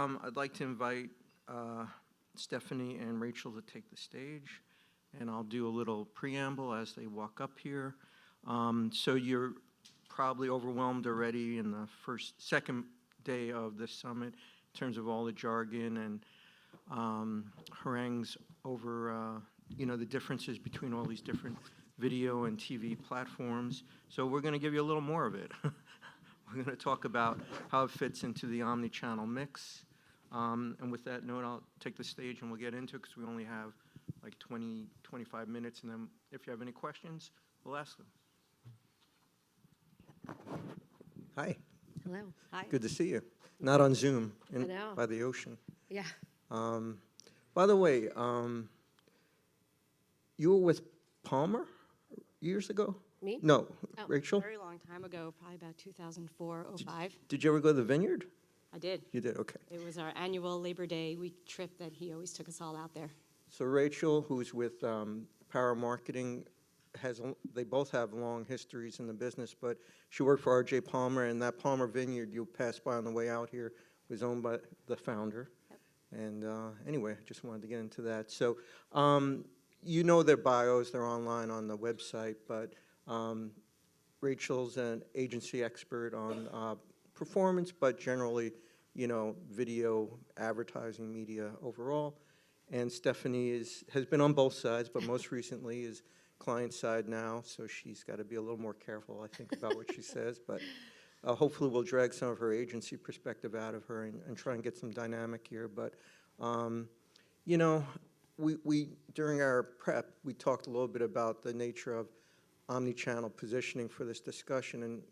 I'd like to invite Stephanie and Rachel to take the stage, and I'll do a little preamble as they walk up here. So you're probably overwhelmed already in the second day of this summit in terms of all the jargon and harangues over the differences between all these different video and TV platforms. So we're going to give you a little more of it. We're going to talk about how it fits into the omni-channel mix. And with that note, I'll take the stage and we'll get into it because we only have like 20, 25 minutes. And then if you have any questions, we'll ask them. Hi. Hello. Hi. Good to see you. Not on Zoom, by the ocean. Yeah. By the way, you were with Palmer years ago? Me? No. Oh, Rachel? A very long time ago, probably about 2004, 05. Did you ever go to the Vineyard? I did. You did, okay. It was our annual Labor Day week trip that he always took us all out there. So Rachel, who's with Power Marketing, they both have long histories in the business, but she worked for R.J. Palmer, and that Palmer Vineyard you passed by on the way out here was owned by the founder. Yep. And anyway, I just wanted to get into that. So you know their bios, they're online on the website, but Rachel's an agency expert on performance, but generally, video, advertising, media overall. And Stephanie has been on both sides, but most recently is client side now, so she's got to be a little more careful, I think, about what she says. But hopefully we'll drag some of her agency perspective out of her and try and get some dynamic here. But, we during our prep, we talked a little bit about the nature of omni-channel positioning for this discussion. And,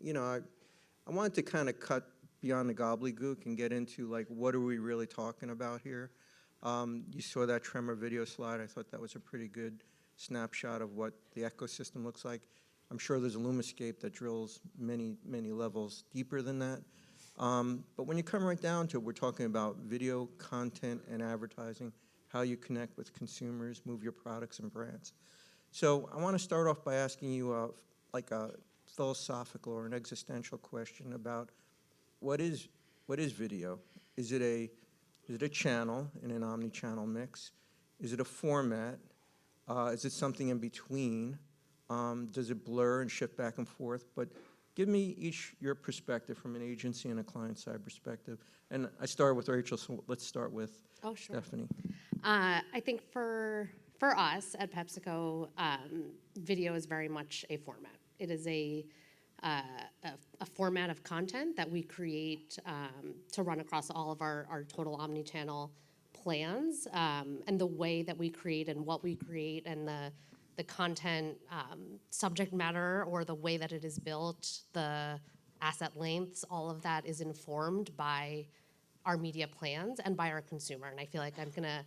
I wanted to kind of cut beyond the gobbledygook and get into, like, what are we really talking about here? You saw that Tremor video slide. I thought that was a pretty good snapshot of what the ecosystem looks like. I'm sure there's a Lumascape that drills many, many levels deeper than that. But when you come right down to it, we're talking about video, content, and advertising, how you connect with consumers, move your products and brands. So I want to start off by asking you like a philosophical or an existential question about what is video? Is it a channel in an omni-channel mix? Is it a format? Is it something in between? Does it blur and shift back and forth? But give me each your perspective from an agency and a client-side perspective. And I started with Rachel, so let's start with Stephanie. I think for us at PepsiCo, video is very much a format. It is a format of content that we create to run across all of our total omni-channel plans, and the way that we create and what we create and the content subject matter or the way that it is built, the asset lengths, all of that is informed by our media plans and by our consumer. And I feel like I'm gonna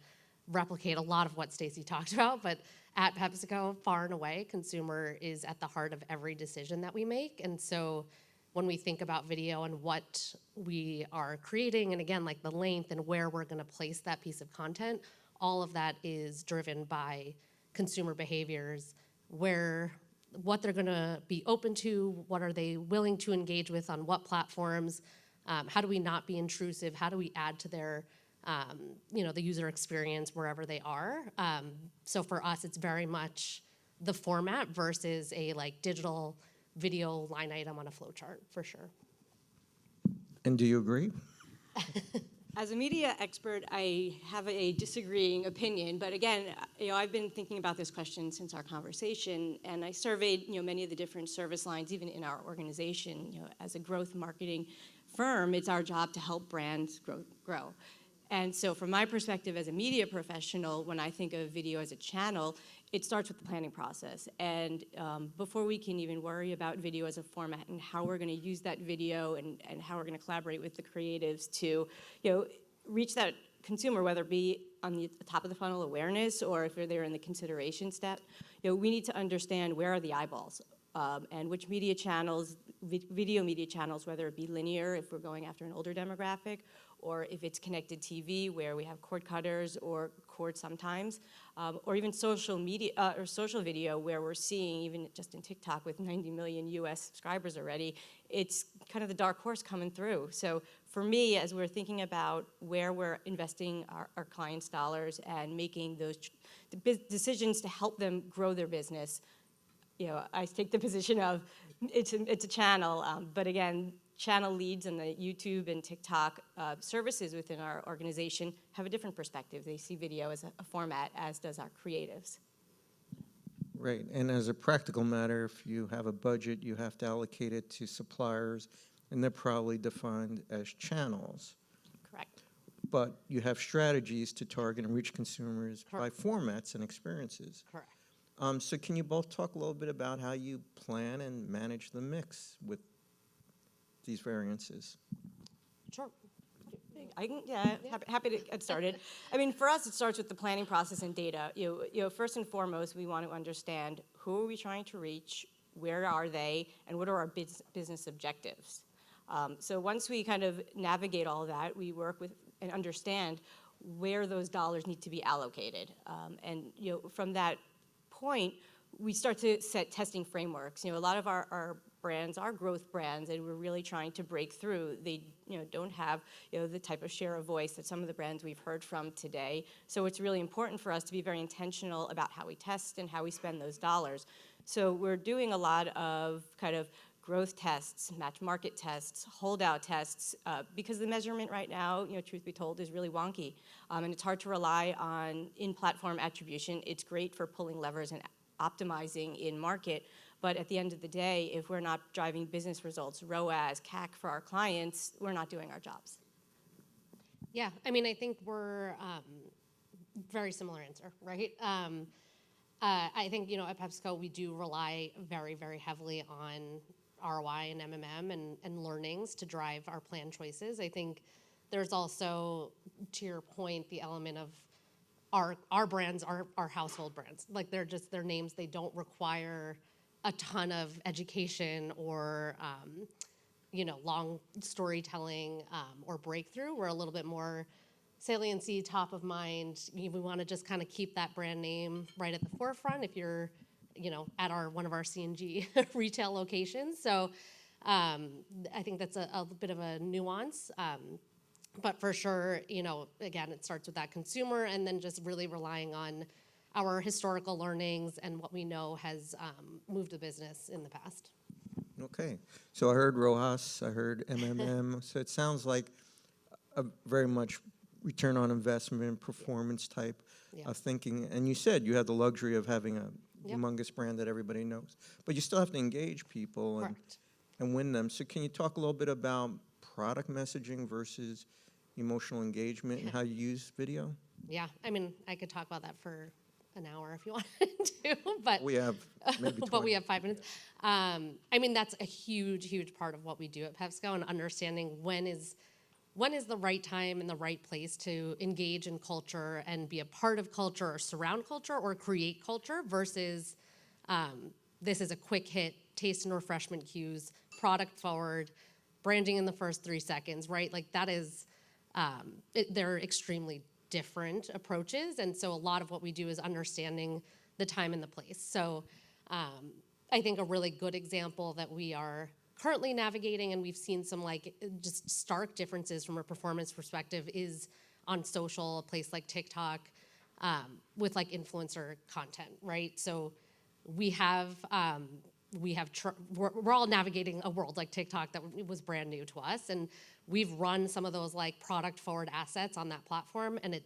replicate a lot of what Stacey talked about, but at PepsiCo, far and away, consumer is at the heart of every decision that we make. And so when we think about video and what we are creating, and again, like the length and where we're gonna place that piece of content, all of that is driven by consumer behaviors, what they're gonna be open to, what are they willing to engage with on what platforms, how do we not be intrusive, how do we add to their the user experience wherever they are. So for us, it's very much the format versus a digital video line item on a flow chart, for sure. And do you agree? As a media expert, I have a disagreeing opinion, but again, I've been thinking about this question since our conversation, and I surveyed, many of the different service lines, even in our organization. As a growth marketing firm, it's our job to help brands grow. And so from my perspective as a media professional, when I think of video as a channel, it starts with the planning process. And before we can even worry about video as a format and how we're gonna use that video and how we're gonna collaborate with the creatives to reach that consumer, whether it be on the top of the funnel awareness or if they're in the consideration step, we need to understand where are the eyeballs and which media channels, video media channels, whether it be linear if we're going after an older demographic, or if it's connected TV where we have cord cutters or cord sometimes, or even social media or social video where we're seeing, even just in TikTok with 90 million US subscribers already, it's kind of the dark horse coming through. So for me, as we're thinking about where we're investing our clients' dollars and making those decisions to help them grow their business, I take the position of it's a channel, but again, channel leads and the YouTube and TikTok services within our organization have a different perspective. They see video as a format, as does our creatives. Right, and as a practical matter, if you have a budget, you have to allocate it to suppliers, and they're probably defined as channels. Correct. But you have strategies to target and reach consumers by Correct. formats and experiences. Correct. So can you both talk a little bit about how you plan and manage the mix with these variances? Sure. Happy to get started. I mean, for us, it starts with the planning process and data. First and foremost, we want to understand who are we trying to reach, where are they, and what are our business objectives. So once we kind of navigate all that, we work with and understand where those dollars need to be allocated. And from that point, we start to set testing frameworks. A lot of our brands are growth brands, and we're really trying to break through. They don't have the type of share of voice that some of the brands we've heard from today. So it's really important for us to be very intentional about how we test and how we spend those dollars. So we're doing a lot of kind of growth tests, match market tests, holdout tests, because the measurement right now, truth be told, is really wonky. And it's hard to rely on in-platform attribution. It's great for pulling levers and optimizing in market, but at the end of the day, if we're not driving business results, ROAS, CAC for our clients, we're not doing our jobs. Yeah, I mean, I think we're very similar answer, right? I think, at PepsiCo, we do rely very, very heavily on ROI and MMM and learnings to drive our plan choices. I think there's also, to your point, the element of our brands are household brands. Like they're names. They don't require a ton of education or long storytelling or breakthrough. We're a little bit more saliency, top of mind. We want to just kind of keep that brand name right at the forefront if you're at one of our C&G retail locations. So I think that's a bit of a nuance. But for sure, again, it starts with that consumer and then just really relying on our historical learnings and what we know has moved the business in the past. Okay, so I heard ROAS, I heard MMM, so it sounds like a very much return on investment, performance type of thinking. And you said you had the luxury of having a humongous brand that everybody knows, but you still have to engage people and win them. So can you talk a little bit about product messaging versus emotional engagement and how you use video? Yeah, I mean, I could talk about that for an hour if you wanted to, but we have maybe 20. But we have 5 minutes. I mean, that's a huge, huge part of what we do at PepsiCo, and understanding when is the right time and the right place to engage in culture and be a part of culture or surround culture or create culture versus this is a quick hit, taste and refreshment cues, product forward, branding in the first 3 seconds, right? Like that is, they're extremely different approaches. And so a lot of what we do is understanding the time and the place. So I think a really good example that we are currently navigating, and we've seen some just stark differences from a performance perspective, is on social, a place like TikTok, with influencer content, right? So we're all navigating a world like TikTok that was brand new to us, and we've run some of those product forward assets on that platform, and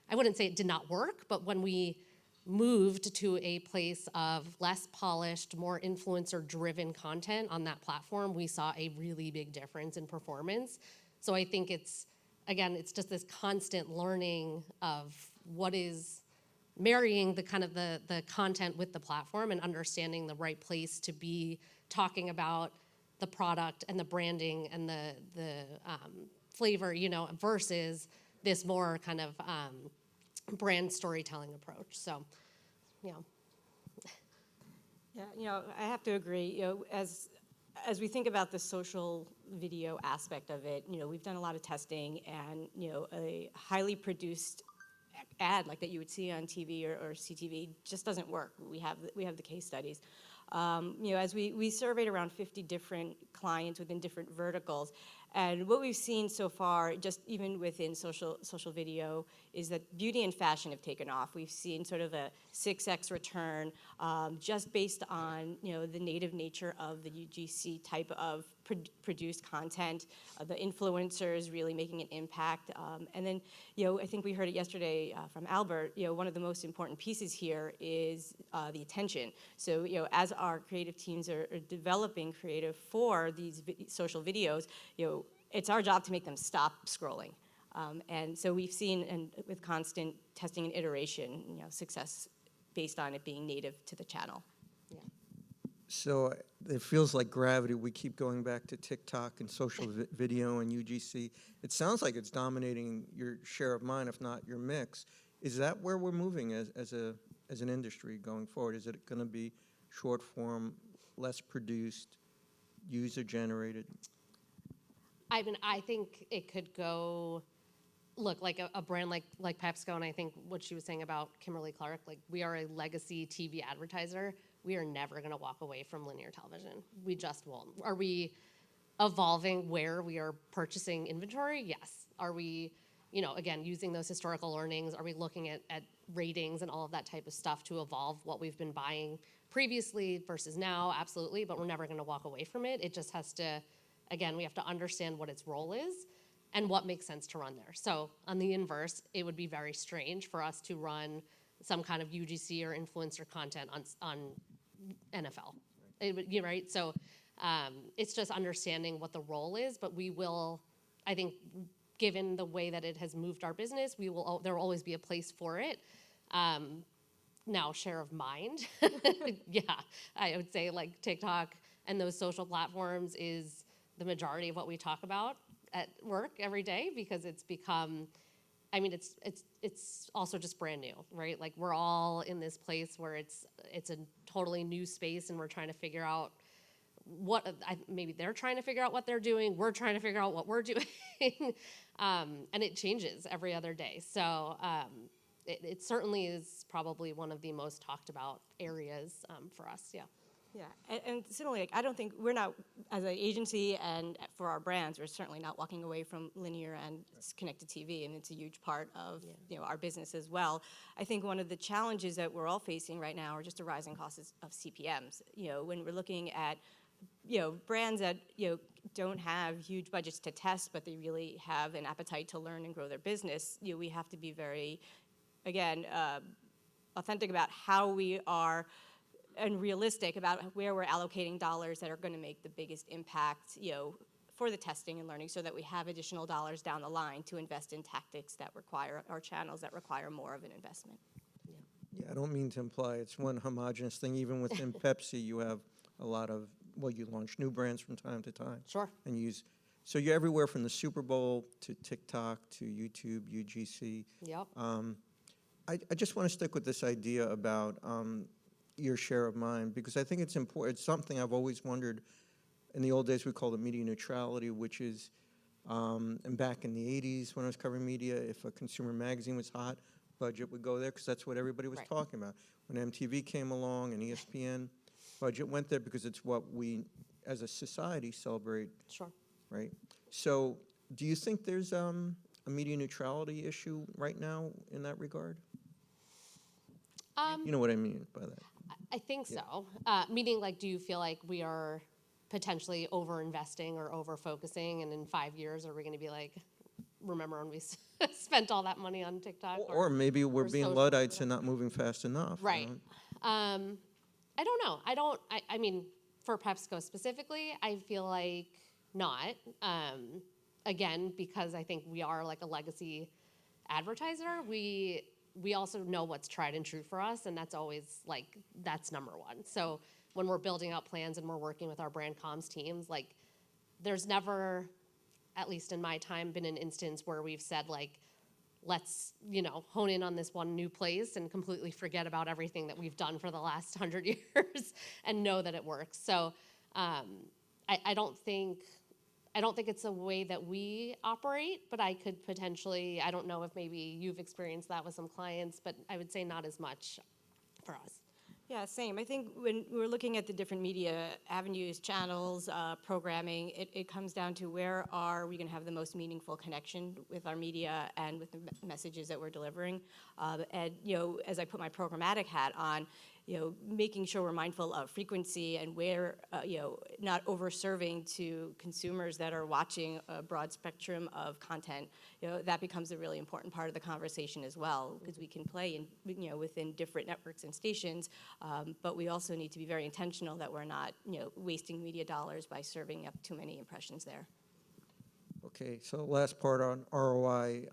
I wouldn't say it did not work, but when we moved to a place of less polished, more influencer-driven content on that platform, we saw a really big difference in performance. So I think it's just this constant learning of what is marrying the kind of the content with the platform and understanding the right place to be talking about the product and the branding and the flavor, versus this more kind of brand storytelling approach. So, Yeah, I have to agree. As we think about the social video aspect of it, we've done a lot of testing, and a highly produced ad like that you would see on TV or CTV just doesn't work. We have the case studies. As we surveyed around 50 different clients within different verticals, And what we've seen so far, just even within social video, is that beauty and fashion have taken off. We've seen sort of a 6x return just based on the native nature of the UGC type of produced content, the influencers really making an impact. And then I think we heard it yesterday from Albert, one of the most important pieces here is the attention. So as our creative teams are developing creative for these social videos, it's our job to make them stop scrolling. And so we've seen, and with constant testing and iteration, success based on it being native to the channel. Yeah. So it feels like gravity. We keep going back to TikTok and social video and UGC. It sounds like it's dominating your share of mind, if not your mix. Is that where we're moving as an industry going forward? Is it going to be short form, less produced, user generated? I mean, I think it could go, look, like a brand like PepsiCo, and I think what she was saying about Kimberly Clark, like we are a legacy TV advertiser. We are never going to walk away from linear television. We just won't. Are we evolving where we are purchasing inventory? Yes. Are we, again, using those historical learnings? Are we looking at ratings and all of that type of stuff to evolve what we've been buying previously versus now? Absolutely, but we're never going to walk away from it. It just has to, again, we have to understand what its role is and what makes sense to run there. So on the inverse, it would be very strange for us to run some kind of UGC or influencer content on NFL. It would, right? So it's just understanding what the role is, but we will, I think, given the way that it has moved our business, there will always be a place for it. Now, share of mind, yeah, I would say like TikTok and those social platforms is the majority of what we talk about at work every day, because it's become, I mean, it's also just brand new, right? Like we're all in this place where it's a totally new space, and we're trying to figure out maybe they're trying to figure out what they're doing. We're trying to figure out what we're doing, and it changes every other day. So it certainly is probably one of the most talked about areas for us. Yeah. Yeah, and similarly, I don't think we're not, as an agency and for our brands, we're certainly not walking away from linear and connected TV, and it's a huge part of our business as well. I think one of the challenges that we're all facing right now are just the rising costs of CPMs. When we're looking at brands that don't have huge budgets to test, but they really have an appetite to learn and grow their business, we have to be very, again, authentic about how we are and realistic about where we're allocating dollars that are going to make the biggest impact, for the testing and learning, so that we have additional dollars down the line to invest in tactics that require, or channels that require more of an investment. Yeah, I don't mean to imply it's one homogenous thing. Even within Pepsi, you have a lot of, you launch new brands from time to time. Sure. And so you're everywhere from the Super Bowl to TikTok to YouTube, UGC. Yep. I just want to stick with this idea about your share of mind, because I think it's important. It's something I've always wondered. In the old days, we called it media neutrality, which is, and back in the 80s when I was covering media, if a consumer magazine was hot, budget would go there because that's what everybody was talking about. When MTV came along and ESPN, budget went there because it's what we, as a society, celebrate. Sure. Right? So do you think there's a media neutrality issue right now in that regard? You know what I mean by that. I think so. Meaning, like, do you feel like we are potentially over-investing or over-focusing, and in 5 years are we going to be like, remember when we spent all that money on TikTok? Or maybe we're being Luddites and not moving fast enough. Right. I don't know. I mean, for PepsiCo specifically, I feel like not. Again, because I think we are like a legacy advertiser, we also know what's tried and true for us, and that's always like, that's number one. So when we're building out plans and we're working with our brand comms teams, like there's never, at least in my time, been an instance where we've said like, let's, hone in on this one new place and completely forget about everything that we've done for the last 100 years and know that it works. So I don't think it's a way that we operate, but I could potentially, I don't know if maybe you've experienced that with some clients, but I would say not as much for us. Yeah, same. I think when we're looking at the different media avenues, channels, programming, it comes down to where are we going to have the most meaningful connection with our media and with the messages that we're delivering. And, as I put my programmatic hat on, making sure we're mindful of frequency and where, not over-serving to consumers that are watching a broad spectrum of content, that becomes a really important part of the conversation as well, because we can play within different networks and stations, but we also need to be very intentional that we're not, wasting media dollars by serving up too many impressions there. Okay, so last part on ROI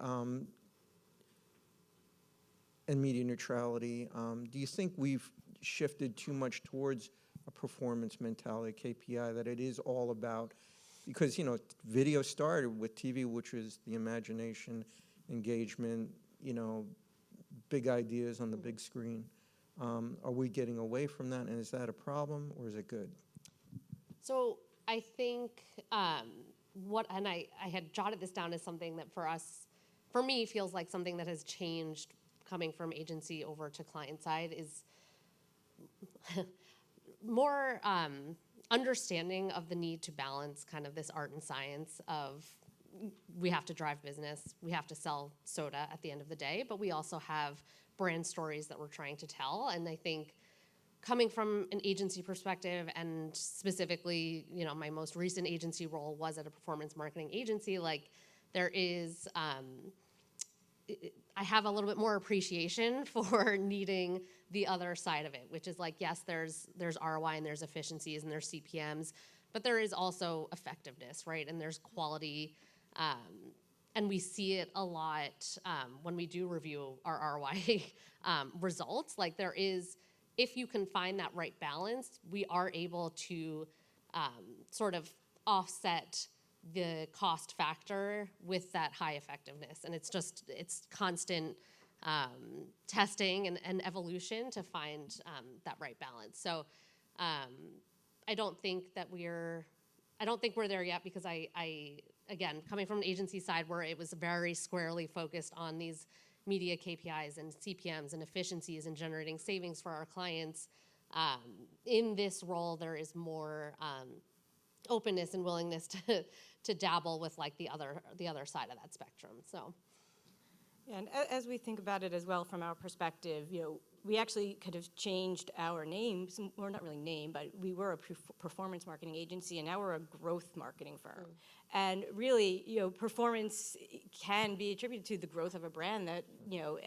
and media neutrality. Do you think we've shifted too much towards a performance mentality, KPI, that it is all about, because, video started with TV, which was the imagination, engagement, big ideas on the big screen. Are we getting away from that, and is that a problem, or is it good? So I think and I had jotted this down as something that for me, feels like something that has changed coming from agency over to client side is more understanding of the need to balance kind of this art and science of we have to drive business, we have to sell soda at the end of the day, but we also have brand stories that we're trying to tell. And I think coming from an agency perspective, and specifically, my most recent agency role was at a performance marketing agency, like there is, I have a little bit more appreciation for needing the other side of it, which is like, yes, there's ROI and there's efficiencies and there's CPMs, but there is also effectiveness, right? And there's quality, and we see it a lot when we do review our ROI results. Like there is, if you can find that right balance, we are able to sort of offset the cost factor with that high effectiveness. And it's constant testing and evolution to find that right balance. So I don't think we're there yet, because I again, coming from an agency side where it was very squarely focused on these media KPIs and CPMs and efficiencies and generating savings for our clients, in this role there is more openness and willingness to dabble with like the other side of that spectrum. So. Yeah, and as we think about it as well from our perspective, we actually could have changed our names. We're not really name, but we were a performance marketing agency, and now we're a growth marketing firm. And really, performance can be attributed to the growth of a brand that,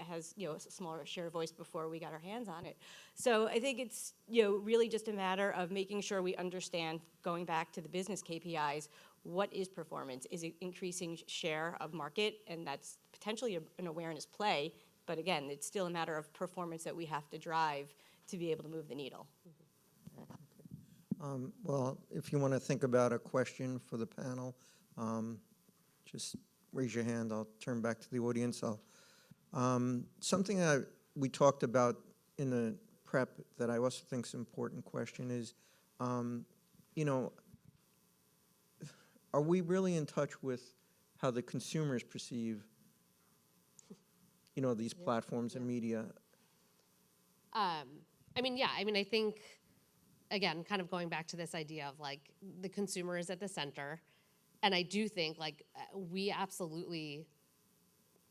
has, a smaller share of voice before we got our hands on it. So I think it's, really just a matter of making sure we understand, going back to the business KPIs, what is performance? Is it increasing share of market? And that's potentially an awareness play. But again, it's still a matter of performance that we have to drive to be able to move the needle. Well, if you want to think about a question for the panel, just raise your hand. I'll turn back to the audience. Something we talked about in the prep that I also think is an important question is, are we really in touch with how the consumers perceive, these platforms and media? I think, again, kind of going back to this idea of like the consumer is at the center. And I do think like we absolutely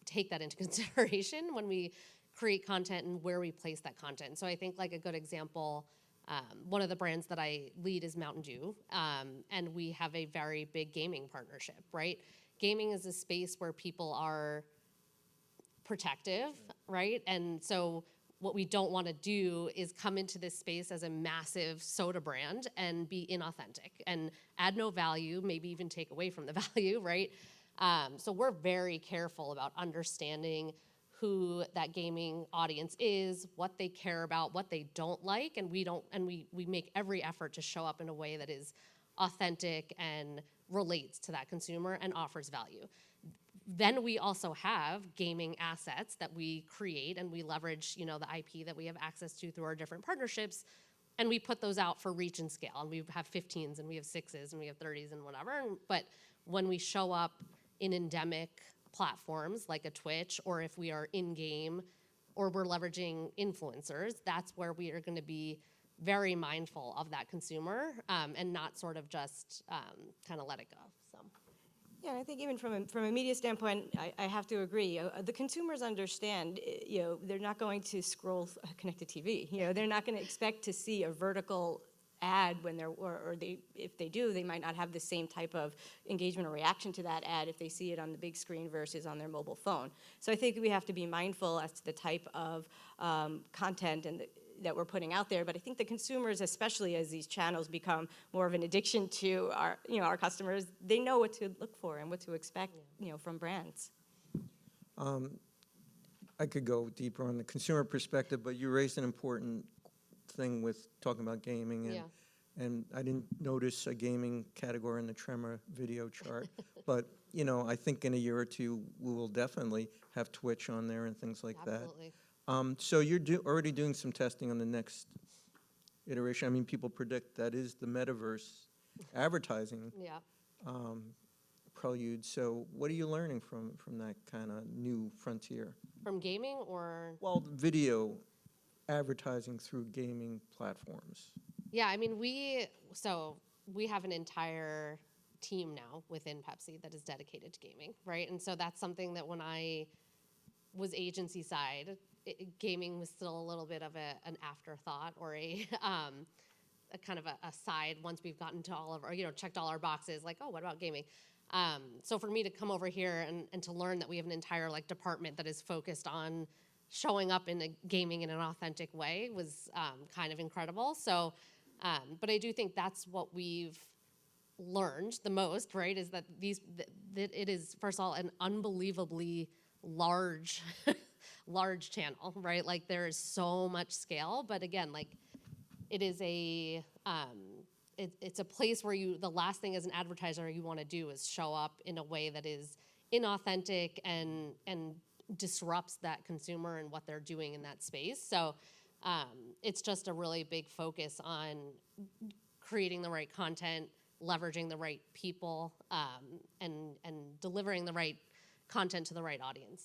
take that into consideration when we create content and where we place that content. So I think like a good example, one of the brands that I lead is Mountain Dew, and we have a very big gaming partnership, right? Gaming is a space where people are protective, right? And so what we don't want to do is come into this space as a massive soda brand and be inauthentic and add no value, maybe even take away from the value, right? So we're very careful about understanding who that gaming audience is, what they care about, what they don't like, and we make every effort to show up in a way that is authentic and relates to that consumer and offers value. Then we also have gaming assets that we create and we leverage, the IP that we have access to through our different partnerships, and we put those out for reach and scale. And we have 15s and we have 6s and we have 30s and whatever. But when we show up in endemic platforms like a Twitch, or if we are in game or we're leveraging influencers, that's where we are going to be very mindful of that consumer and not sort of just kind of let it go. So. Yeah, and I think even from a media standpoint, I have to agree. The consumers understand, they're not going to scroll connected TV. They're not going to expect to see a vertical ad when they're, or they, if they do, they might not have the same type of engagement or reaction to that ad if they see it on the big screen versus on their mobile phone. So I think we have to be mindful as to the type of content and that we're putting out there, but I think the consumers, especially as these channels become more of an addiction to our customers, they know what to look for and what to expect, from brands. I could go deeper on the consumer perspective, but you raised an important thing with talking about gaming, and I didn't notice a gaming category in the Tremor video chart, but I think in a year or two we will definitely have Twitch on there and things like Absolutely. that. So you're already doing some testing on the next iteration. I mean, people predict that is the metaverse advertising Yeah. prelude. So what are you learning from that kind of new frontier? From gaming or? Well, video advertising through gaming platforms. Yeah, I mean, we have an entire team now within Pepsi that is dedicated to gaming, right? And so that's something that when I was agency side, gaming was still a little bit of an afterthought or a kind of a side once we've gotten to all of our, checked all our boxes, like, oh, what about gaming? So for me to come over here and to learn that we have an entire department that is focused on showing up in gaming in an authentic way was kind of incredible. So, but I do think that's what we've learned the most, right? Is that that it is, first of all, an unbelievably large large channel, right? Like there is so much scale, but again, it is it's a place where the last thing as an advertiser you want to do is show up in a way that is inauthentic and disrupts that consumer and what they're doing in that space. So it's just a really big focus on creating the right content, leveraging the right people, and delivering the right content to the right audience.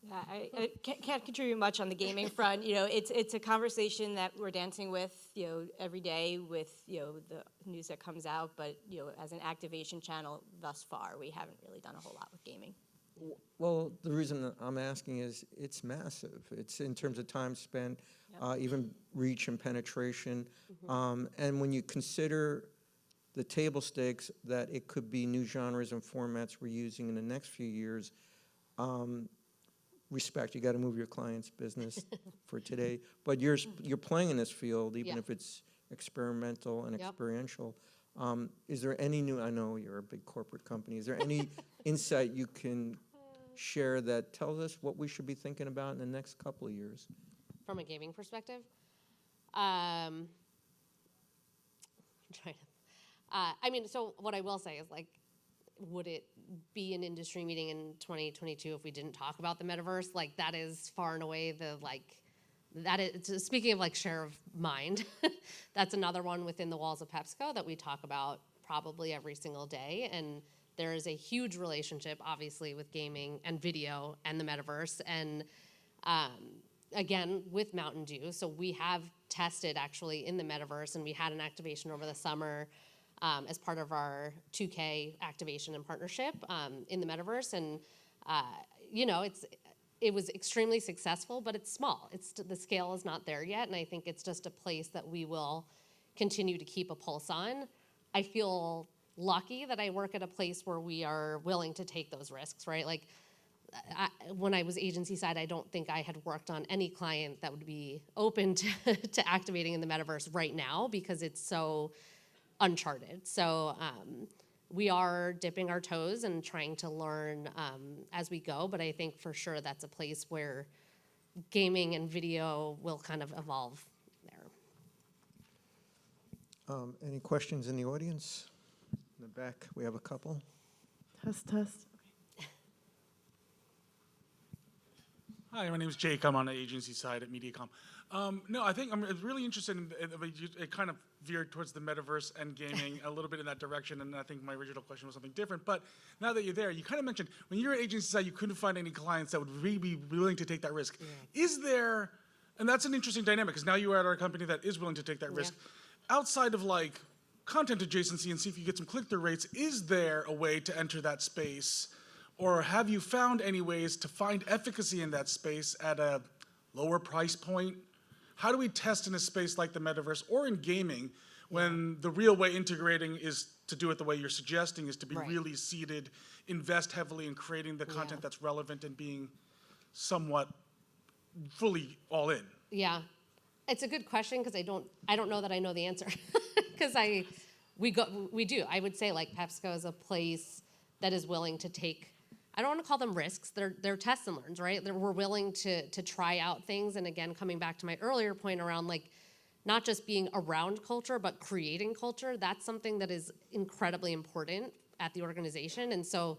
Yeah, I can't contribute much on the gaming front. It's a conversation that we're dancing with, every day with, the news that comes out. But, as an activation channel thus far, we haven't really done a whole lot with gaming. Well, the reason that I'm asking is it's massive. It's in terms of time spent, even reach and penetration. And when you consider the table stakes that it could be new genres and formats we're using in the next few years, respect, you got to move your client's business for today. But you're playing in this field, even if it's experimental and experiential. Is there any new, I know you're a big corporate company, is there any insight you can share that tells us what we should be thinking about in the next couple of years? From a gaming perspective? I mean, so what I will say is would it be an industry meeting in 2022 if we didn't talk about the metaverse? That is far and away that is, speaking of share of mind, that's another one within the walls of PepsiCo that we talk about probably every single day. And there is a huge relationship, obviously, with gaming and video and the metaverse. And again, with Mountain Dew, so we have tested actually in the metaverse, and we had an activation over the summer as part of our 2K activation and partnership in the metaverse. And, it was extremely successful, but it's small. The scale is not there yet, and I think it's just a place that we will continue to keep a pulse on. I feel lucky that I work at a place where we are willing to take those risks, right? When I was agency side, I don't think I had worked on any client that would be open to activating in the metaverse right now because it's so uncharted. So we are dipping our toes and trying to learn as we go, but I think for sure that's a place where gaming and video will kind of evolve there. Any questions in the audience? In the back, we have a couple. Test. Hi, my name is Jake. I'm on the agency side at MediaCom. No, I think I'm really interested in, it kind of veered towards the metaverse and gaming a little bit in that direction, and I think my original question was something different. But now that you're there, you kind of mentioned when you're at agency side, you couldn't find any clients that would really be willing to take that risk. Yeah. Is there, and that's an interesting dynamic, because now you are at our company that is willing to take that risk. Outside of like content adjacency and see if you get some click-through rates, is there a way to enter that space? Or have you found any ways to find efficacy in that space at a lower price point? How do we test in a space like the metaverse or in gaming when the real way integrating is to do it the way you're suggesting, is to be really seated, invest heavily in creating the content that's relevant and being somewhat fully all in? Yeah, it's a good question because I don't know that I know the answer because we do. I would say like PepsiCo is a place that is willing to take, I don't want to call them risks. They're test and learns, right? We're willing to try out things. And again, coming back to my earlier point around like not just being around culture, but creating culture. That's something that is incredibly important at the organization. And so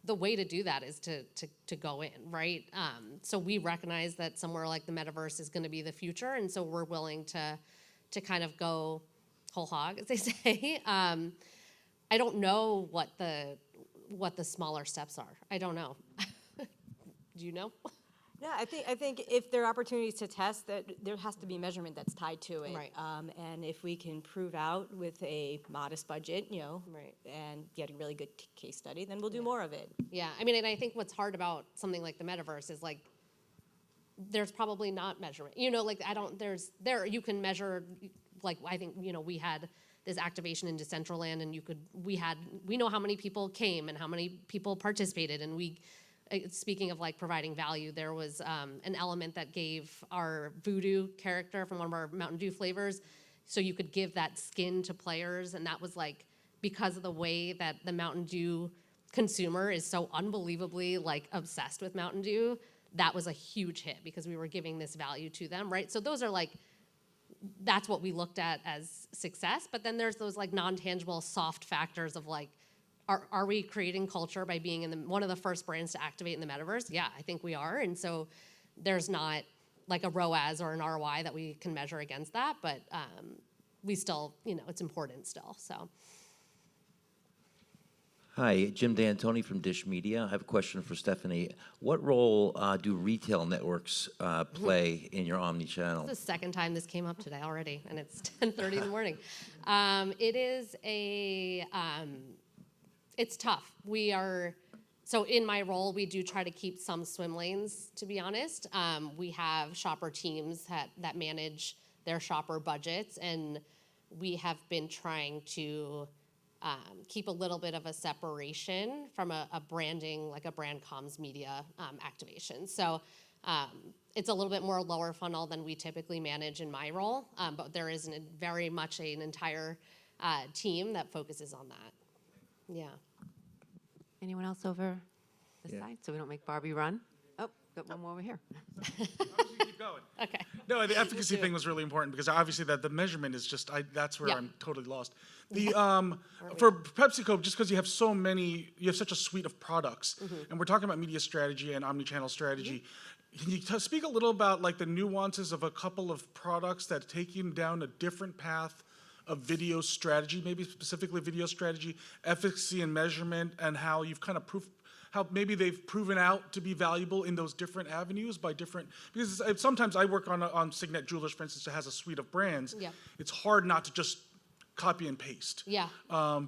the way to do that is to go in, right? So we recognize that somewhere like the metaverse is going to be the future. And so we're willing to kind of go whole hog, as they say. I don't know what the smaller steps are. I don't know. Do you know? No, I think if there are opportunities to test, that there has to be measurement that's tied to it. Right. And if we can prove out with a modest budget, Right. and get a really good case study, then we'll do more of it. Yeah, I mean, and I think what's hard about something like the metaverse is like, there's probably not measurement. Like you can measure, like I think, we had this activation in Decentraland and we know how many people came and how many people participated, and speaking of like providing value, there was an element that gave our Voodoo character from one of our Mountain Dew flavors, so you could give that skin to players, and that was like, because of the way that the Mountain Dew consumer is so unbelievably like obsessed with Mountain Dew, that was a huge hit because we were giving this value to them, right? So those are like, that's what we looked at as success, but then there's those like non-tangible soft factors of like, are we creating culture by being in one of the first brands to activate in the metaverse? Yeah, I think we are. And so there's not like a ROAS or an ROI that we can measure against that, but we still, it's important still, so. Hi, Jim D'Antoni from Dish Media. I have a question for Stephanie. What role do retail networks play in your omnichannel? It's the second time this came up today already, and it's 10:30 in the morning. It is it's tough. So in my role, we do try to keep some swim lanes, to be honest. We have shopper teams that manage their shopper budgets, and we have been trying to keep a little bit of a separation from a branding, like a brand comms media activation. So it's a little bit more lower funnel than we typically manage in my role, but there is very much an entire team that focuses on that. Yeah. Anyone else over this Yeah. side, so we don't make Barbie run? Oh, got one more over here. Keep going. Okay. No, the efficacy thing was really important because obviously the measurement is just, that's where Yeah. I'm totally lost. For PepsiCo, just because you have such a suite of products, and we're talking about media strategy and omnichannel strategy, can you speak a little about like the nuances of a couple of products that take you down a different path of video strategy, maybe specifically video strategy, efficacy and measurement, and how you've kind of how maybe they've proven out to be valuable in those different avenues because sometimes I work on Signet Jewelers, for instance, that has a suite of brands. Yeah. It's hard not to just copy and paste. Yeah.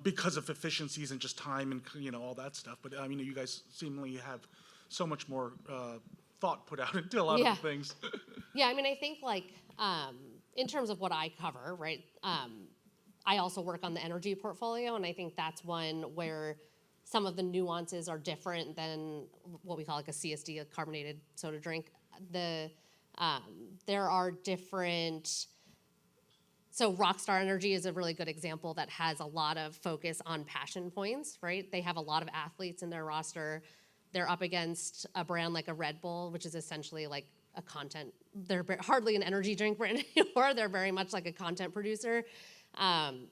Because of efficiencies and just time and all that stuff. But I mean, you guys seemingly have so much more thought put out into a lot of the things. Yeah, I mean, I think like in terms of what I cover, right? I also work on the energy portfolio, and I think that's one where some of the nuances are different than what we call like a CSD, a carbonated soda drink. There are different. So Rockstar Energy is a really good example that has a lot of focus on passion points, right? They have a lot of athletes in their roster. They're up against a brand like a Red Bull, which is essentially like a content. They're hardly an energy drink brand anymore. They're very much like a content producer.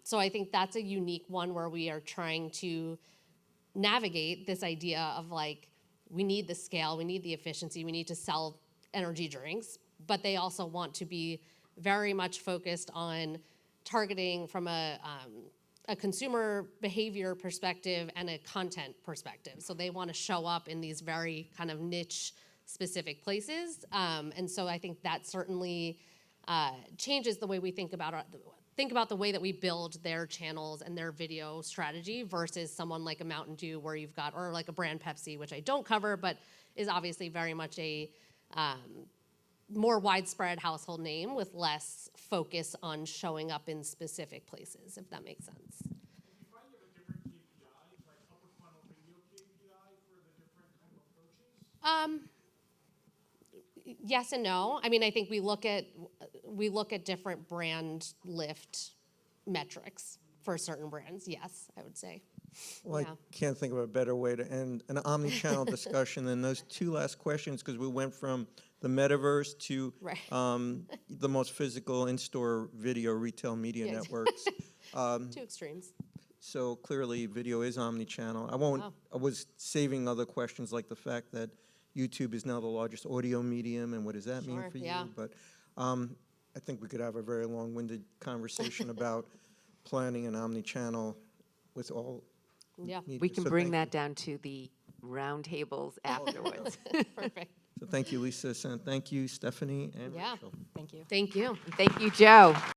So I think that's a unique one where we are trying to navigate this idea of like, we need the scale, we need the efficiency, we need to sell energy drinks, but they also want to be very much focused on targeting from a consumer behavior perspective and a content perspective. So they want to show up in these very kind of niche specific places. And so I think that certainly changes the way we think about the way that we build their channels and their video strategy versus someone like a Mountain Dew where you've got, or like a brand Pepsi, which I don't cover, but is obviously very much a more widespread household name with less focus on showing up in specific places, if that makes sense. Do you find you have a different KPI, like upper funnel video KPI for the different kind of approaches? Yes and no. I mean, I think we look at different brand lift metrics for certain brands. Yes, I would say. Well, Yeah. I can't think of a better way to end an omni-channel discussion than those two last questions, because we went from the metaverse to Right. the most physical in-store video retail media Yeah. networks. Two extremes. So clearly, video is omni-channel. I was saving other questions like the fact that YouTube is now the largest audio medium, and what does that mean Sure, for you? yeah. But I think we could have a very long-winded conversation about planning an omni-channel with all Yeah. media. We can So bring thank that down to the roundtables afterwards. Perfect. So thank you, Lisa, and thank you, Stephanie and Yeah. Rachel. Thank you. Thank you. Thank you, Joe.